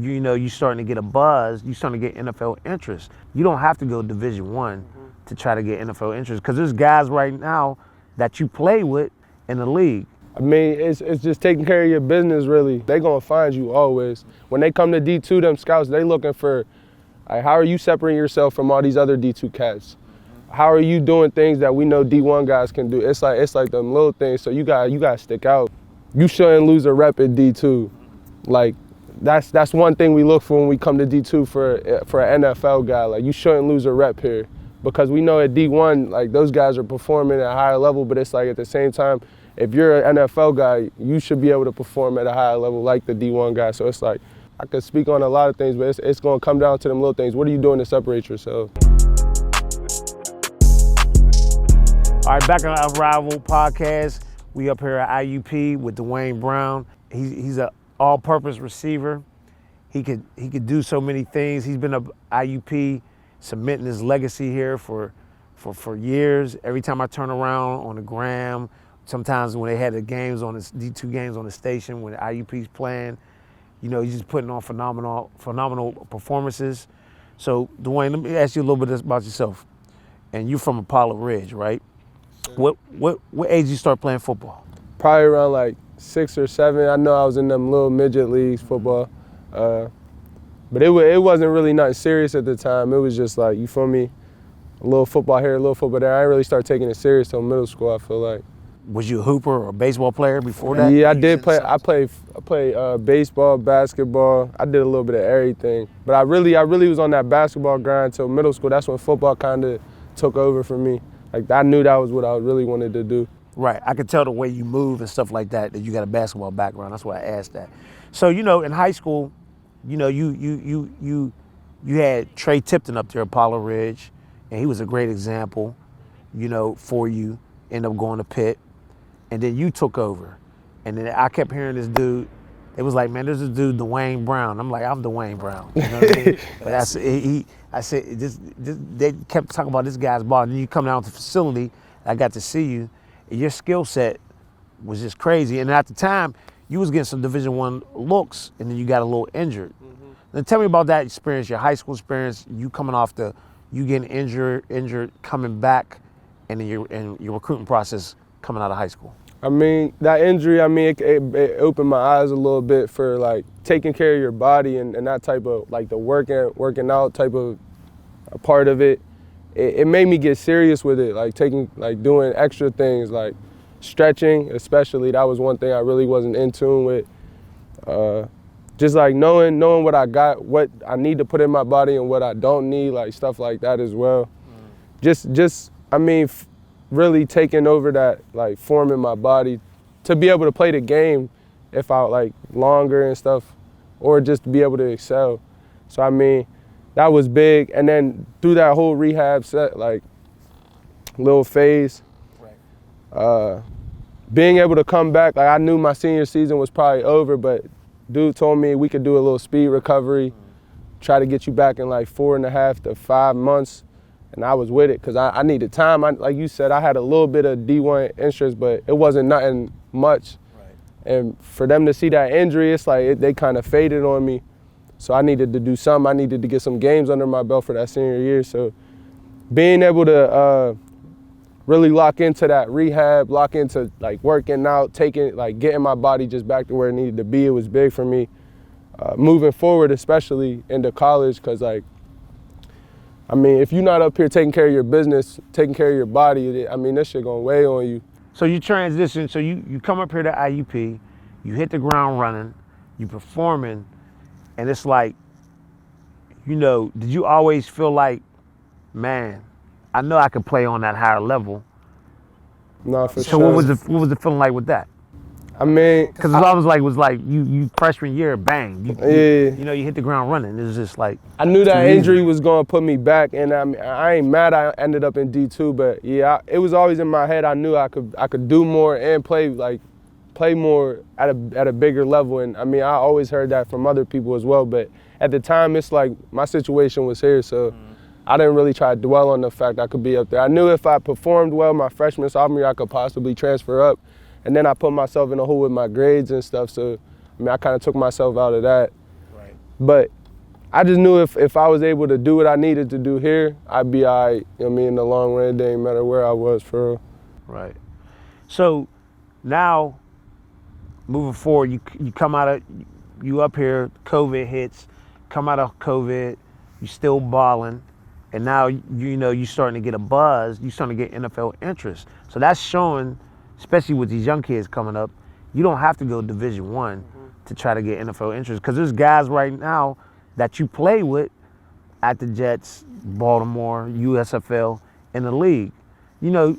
you starting to get a buzz, you starting to get NFL interest. You don't have to go Division I to try to get NFL interest, because there's guys right now that you play with in the league. I mean, it's just taking care of your business, really. They gonna find you always. When they come to D2, them scouts, they looking for, like, how are you separating yourself from all these other D2 cats? How are you doing things that we know D1 guys can do? It's like them little things, so you gotta stick out. You shouldn't lose a rep at D2. Like, that's one thing we look for when we come to D2 for an NFL guy. Like, you shouldn't lose a rep here, because we know at D1, like, those guys are performing at a higher level, but it's like at the same time, if you're an NFL guy, you should be able to perform at a higher level like the D1 guy. So it's like, I could speak on a lot of things, but it's gonna come down to them little things. What are you doing to separate yourself? All right, back on our Unrivaled podcast. We up here at IUP with Duane Brown. He's an all-purpose receiver. He could do so many things. He's been at IUP cementing his legacy here for years. Every time I turn around on the gram, sometimes when they had the games on the D2 games on the station, when the IUP's playing, he's just putting on phenomenal performances. So, Duane, let me ask you a little bit about yourself. And you're from Apollo Ridge, right? What age did you start playing football? Probably around like 6 or 7. I know I was in them little midget leagues football, but it wasn't really nothing serious at the time. It was just like, you feel me, a little football here, a little football there. I didn't really start taking it serious till middle school, I feel like. Was you a hooper or a baseball player before that? Yeah, I did play. I played baseball, basketball. I did a little bit of everything. But I really was on that basketball grind till middle school. That's when football kind of took over for me. Like, I knew that was what I really wanted to do. Right. I could tell the way you move and stuff like that you got a basketball background. That's why I asked that. So, in high school, you had Trey Tipton up there at Apollo Ridge, and he was a great example, for you. Ended up going to Pitt. And then you took over. And then I kept hearing this dude. It was like, man, there's this dude, Duane Brown. I'm like, I'm Duane Brown. You know what I mean? But I said, they kept talking about this guy's ball. And then you come down to the facility, I got to see you. And your skill set was just crazy. And at the time, you was getting some Division I looks, and then you got a little injured. Mm-hmm. Then tell me about that experience, your high school experience, you coming off you getting injured, coming back, and then your recruiting process coming out of high school. I mean, that injury, it opened my eyes a little bit for, like, taking care of your body and that type of, like, the working out type of a part of it. It made me get serious with it, like doing extra things, like stretching especially. That was one thing I really wasn't in tune with. Just like knowing what I got, what I need to put in my body and what I don't need, like stuff like that as well. Really taking over that, like, forming my body to be able to play the game if I like longer and stuff, or just to be able to excel. So that was big. And then through that whole rehab set, like, little phase, right. Being able to come back, like, I knew my senior season was probably over, but dude told me we could do a little speed recovery, try to get you back in like 4.5 to 5 months. And I was with it because I needed time. Like you said, I had a little bit of D1 interest, but it wasn't nothing much. Right. And for them to see that injury, it's like they kind of faded on me. So I needed to do something. I needed to get some games under my belt for that senior year. So being able to really lock into that rehab, lock into, like, working out, getting my body just back to where it needed to be, it was big for me. Moving forward, especially into college, because, like, if you're not up here taking care of your business, taking care of your body, this shit gonna weigh on you. So you transition, so you come up here to IUP, you hit the ground running, you performing, and it's like, did you always feel like, man, I know I could play on that higher level? No, for so sure. So what was the feeling like with that? Because it was like you freshman year, bang, you hit the ground running. It was just like, I knew that injury was gonna put me back, and I ain't mad I ended up in D2, but yeah, it was always in my head. I knew I could do more and play more at a bigger level, and I always heard that from other people as well. But at the time, it's like my situation was here, so I didn't really try to dwell on the fact I could be up there. I knew if I performed well my freshman, sophomore year, I could possibly transfer up. And then I put myself in a hole with my grades and stuff, so I kind of took myself out of that. Right. But I just knew if I was able to do what I needed to do here, I'd be all right, you know what I mean, in the long run. It didn't matter where I was, for real. Right. So now, moving forward, you come out of, you up here, COVID hits, come out of COVID, you still balling, and now you know you starting to get a buzz, you starting to get NFL interest. So that's showing, especially with these young kids coming up, you don't have to go Division I to try to get NFL interest, because there's guys right now that you play with at the Jets, Baltimore, USFL, in the league. You know,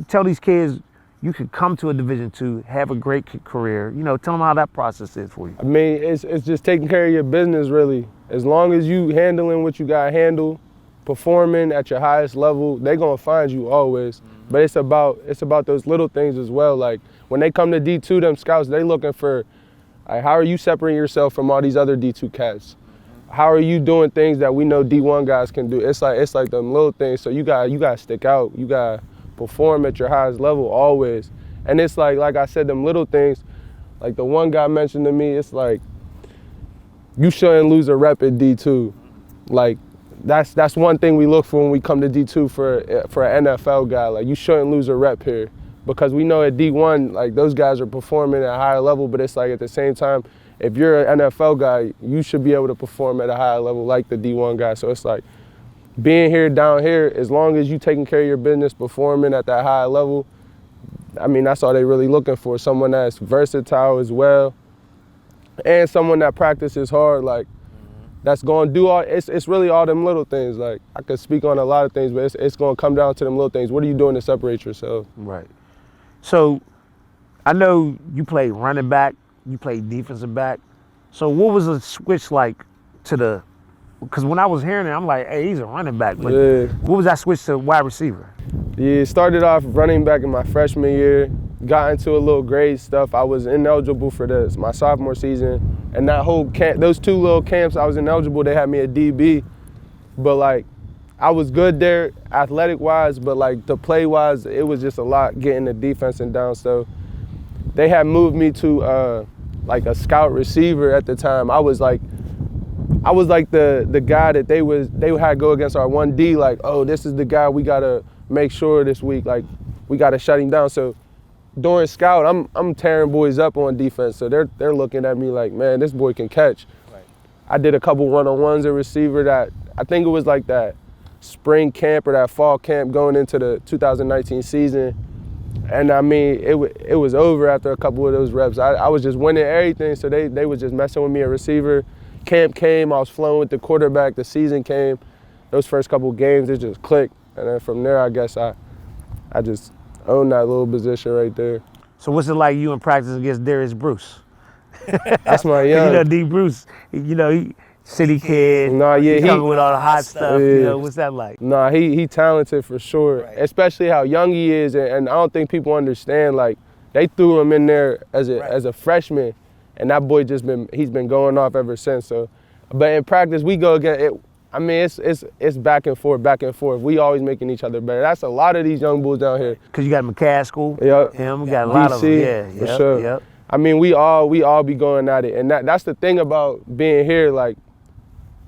tell these kids you could come to a Division II, have a great career. You know, tell them how that process is for you. I mean, it's just taking care of your business, really. As long as you handling what you got to handle, performing at your highest level, they're going to find you always. But it's about those little things as well. Like, when they come to D2, them scouts, they looking for, like, how are you separating yourself from all these other D2 cats? How are you doing things that we know D1 guys can do? It's like them little things. So you got to stick out. You got to perform at your highest level always. And it's like I said, them little things, like the one guy mentioned to me, it's like, you shouldn't lose a rep at D2. Like, that's one thing we look for when we come to D2 for an NFL guy. Like, you shouldn't lose a rep here, because we know at D1, like, those guys are performing at a higher level, but it's like, at the same time, if you're an NFL guy, you should be able to perform at a higher level like the D1 guy. So it's like, being here, down here, as long as you taking care of your business, performing at that high level, I mean, that's all they really looking for. Someone that's versatile as well, and someone that practices hard, like, that's going to do all, it's really all them little things. Like, I could speak on a lot of things, but it's going to come down to them little things. What are you doing to separate yourself? Right. So, I know you play running back, you play defensive back. So what was the switch like to the, because when I was hearing it, I'm like, hey, he's a running back. But Yeah. What was that switch to wide receiver? Yeah, started off running back in my freshman year, got into a little grade stuff. I was ineligible for this my sophomore season, and that whole camp, those 2 little camps, I was ineligible. They had me at DB, but like, I was good there athletic-wise, but like the play-wise, it was just a lot getting the defense and down. So they had moved me to like a scout receiver at the time. I was like the guy that they had go against our 1D, like, oh, this is the guy we gotta make sure this week, like, we gotta shut him down. So during scout, I'm tearing boys up on defense. So they're looking at me like, man, this boy can catch. Right. I did a couple one-on-ones at receiver that, I think it was like that spring camp or that fall camp going into the 2019 season. And I mean, it was over after a couple of those reps. I was just winning everything, so they was just messing with me at receiver. Camp came, I was flowing with the quarterback, the season came. Those first couple games, it just clicked. And then from there, I guess I just owned that little position right there. So what's it like you in practice against Darius Bruce? That's my young. You know, D. Bruce, you know, he city kid. Nah, yeah, he coming with all the hot stuff. Yeah. You know, what's that like? Nah, he talented for sure. Right. Especially how young he is, and I don't think people understand. Like, they threw him in there as a freshman, and that boy he's been going off ever since. So, but in practice we go again. I mean, it's back and forth, back and forth. We always making each other better. That's a lot of these young bulls down here. Cause you got McCaskill, yep. Him, we got a lot of them. Yeah, for sure. Yep. I mean, we all be going at it, and that's the thing about being here. Like,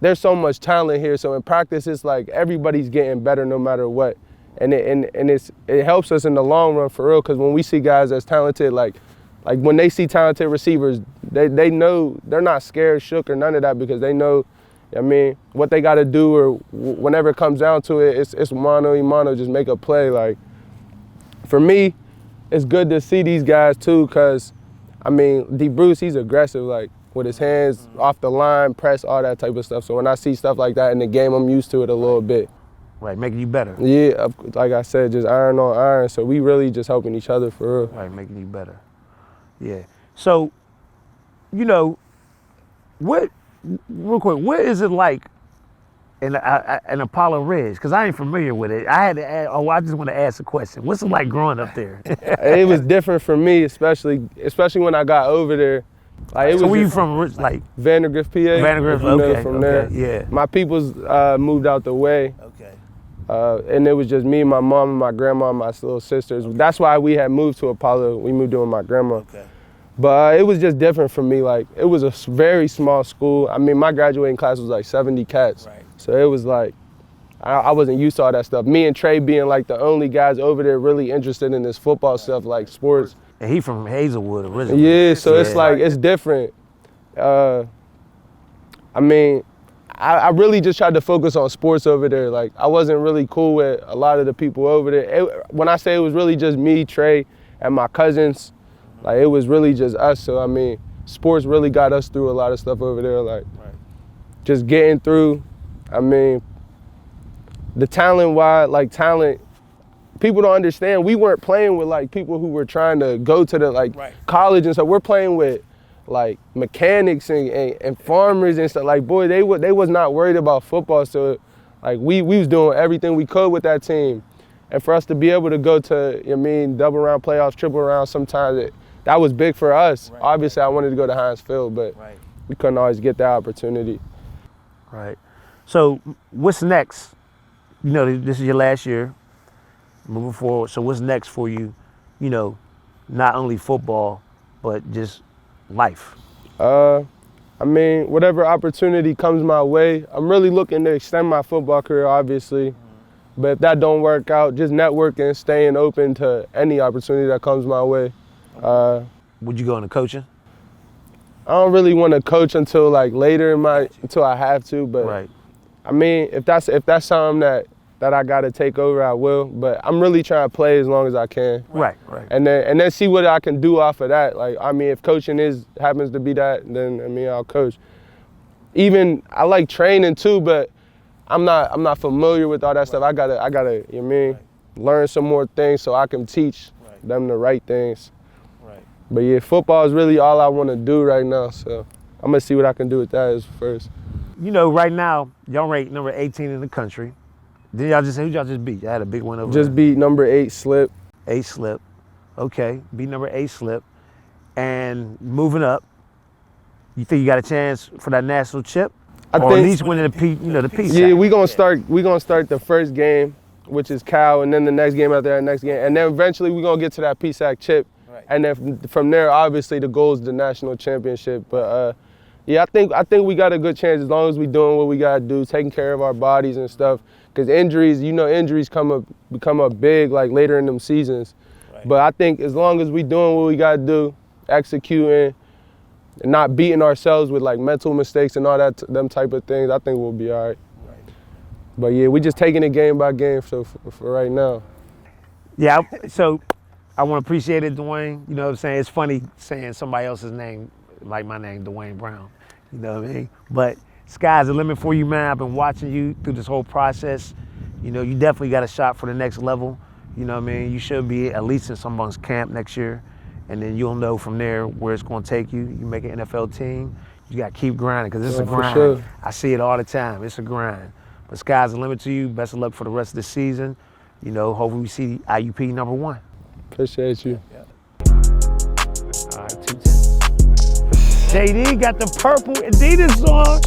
there's so much talent here. So in practice, it's like everybody's getting better no matter what, and it helps us in the long run for real. Cause when we see guys that's talented, like when they see talented receivers, they know they're not scared, shook, or none of that, because they know, I mean, what they got to do, or whenever it comes down to it, it's mano y mano, just make a play. Like, for me, it's good to see these guys too, because, I mean, D. Bruce, he's aggressive, like, with his hands off the line, press, all that type of stuff. So when I see stuff like that in the game, I'm used to it a little bit. Right, making you better. Yeah, like I said, just iron on iron. So we really just helping each other for real. Right, making you better. Yeah. So, you know, real quick, what is it like in Apollo Ridge? Because I ain't familiar with it. I just want to ask a question. What's it like growing up there? It was different for me, especially when I got over there. Like, so where you from, like? Vandergrift, PA. Vandergrift, okay. From there. Yeah. My people's moved out the way. Okay. And it was just me, my mom, and my grandma, and my little sisters. That's why we had moved to Apollo. We moved in with my grandma. Okay. But it was just different for me. Like, it was a very small school. I mean, my graduating class was like 70 cats. Right. So it was like, I wasn't used to all that stuff. Me and Trey being like the only guys over there really interested in this football stuff, like sports. And he from Hazelwood originally. Yeah, so it's like, it's different. I mean, I really just tried to focus on sports over there. Like, I wasn't really cool with a lot of the people over there. When I say it was really just me, Trey, and my cousins, like, it was really just us. So, I mean, sports really got us through a lot of stuff over there. Like, just getting through. I mean, the talent, people don't understand. We weren't playing with, like, people who were trying to go to the, college and stuff. We're playing with, like, mechanics and farmers and stuff. Like, boy, they was not worried about football. So, like, we was doing everything we could with that team. And for us to be able to go to, double round playoffs, triple round sometimes, that was big for us. Right. Obviously, I wanted to go to Heinz Field, but we couldn't always get that opportunity. Right. So what's next? This is your last year, moving forward. So what's next for you, not only football, but just life? I mean, whatever opportunity comes my way, I'm really looking to extend my football career, obviously. But if that don't work out, just networking, staying open to any opportunity that comes my way. Would you go into coaching? I don't really want to coach until like later until I have to. But I mean, if that's something that I got to take over, I will. But I'm really trying to play as long as I can. Right. And then see what I can do off of that. Like, I mean, if coaching happens to be that, then I'll coach. Even I like training too, but I'm not familiar with all that stuff. I gotta learn some more things so I can teach them the right things. But yeah, football is really all I want to do right now. So I'm gonna see what I can do with that first. Right now, y'all rank number 18 in the country. Who y'all just beat? Y'all had a big one over. Just beat number 8 Slip. 8 Slip. Okay, beat number 8 Slip. And moving up, you think you got a chance for that national chip? Or think, at least winning the PSAC? Yeah, we gonna start the first game, which is Cal, and then the next game after that next game, and then eventually we're gonna get to that PSAC chip. And then from there, obviously, the goal is the national championship. But yeah, I think we got a good chance as long as we're doing what we gotta do, taking care of our bodies and stuff. Because injuries, injuries become up big like later in them seasons. But I think as long as we're doing what we gotta do, executing, and not beating ourselves with like mental mistakes and all them type of things, I think we'll be all right. But yeah, we're just taking it game by game. So for right now. Yeah. So. I want to appreciate it, Duane. You know what I'm saying? It's funny saying somebody else's name, like my name, Duane Brown. You know what I mean? But sky's the limit for you, man. I've been watching you through this whole process. You definitely got a shot for the next level. You know what I mean? You should be at least in someone's camp next year. And then you'll know from there where it's going to take you. You make an NFL team. You got to keep grinding because it's a grind. Sure. I see it all the time. It's a grind. But sky's the limit to you. Best of luck for the rest of the season. Hopefully we see IUP number 1. Appreciate you. All right, 210. JD got the purple Adidas on.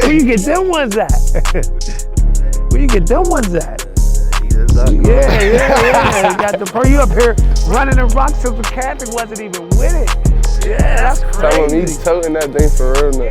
Where you get them ones at? Where you get them ones at? Yeah. You got the purple. You up here running the rock since the Catholic wasn't even with it. Yeah, that's crazy. Tell him he's toting that thing for real now.